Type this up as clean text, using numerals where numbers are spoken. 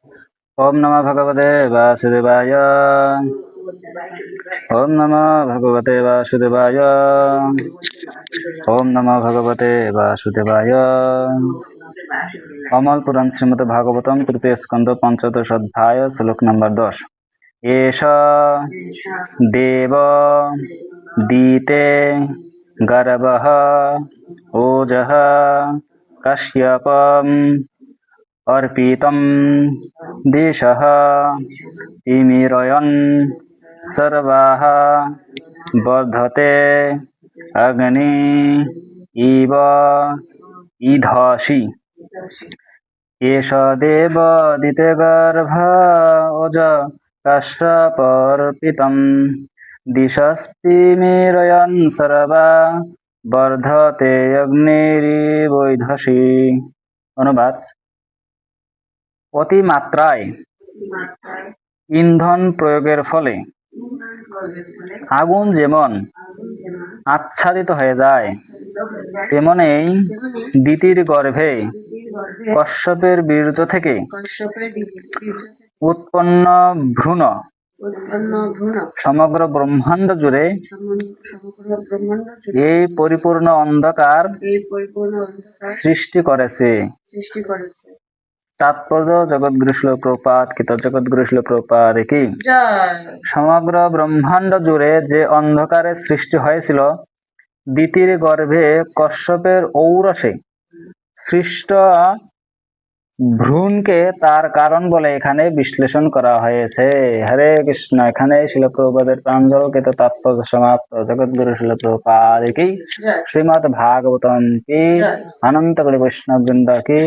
ओम नमो भगवते वासुदेवाय। ओम नमो भगवते वासुदेवाय। ओम नमो भगवते वासुदेवाय। अमल पुराण श्रीमद् भागवतम तृतीय स्कंद पंचदश अध्याय श्लोक नंबर 10। एष देव दीते गर्भः ओजः कश्यपम् अर्पितं दिशः तिमिरयन् सर्वाः वर्धते अग्नि इव ईधसि। एष देवदितेर्गर्भ ओज कश्यपर्पितं दिशस्तिमिरयन् सर्वा वर्धते अग्निरिवैधसि। অনুবাদ: অতিমাত্রায় ইন্ধন প্রয়োগের ফলে আগুন যেমন আচ্ছাদিত হয়ে যায়, তেমনি দিতির গর্ভে কশ্যপের বীর্য থেকে উৎপন্ন ভ্রূণ সমগ্র ব্রহ্মাণ্ড জুড়ে এই পরিপূর্ণ অন্ধকার সৃষ্টি করেছে। তাৎপর্য: জগৎগুরু শিল প্রভুপাদ কৃত জগৎগুরু শিল প্রভুপাদ কি। সমগ্র ব্রহ্মাণ্ড জুড়ে যে অন্ধকারের সৃষ্টি হয়েছিল, দিতির গর্ভে কশ্যপের ঔরসে সৃষ্ট ভ্রূণকে তার কারণ বলে এখানে বিশ্লেষণ করা হয়েছে। হরে কৃষ্ণ। এখানে শিল প্রভুপাদের প্রাঞ্জলকৃত তাৎপর্য সমাপ্ত। জগৎগুরু শিল প্রভুপাদ কি। শ্রীমদ্ ভাগবতম কি। অনন্ত কোটি বৈষ্ণব বৃন্দ কি।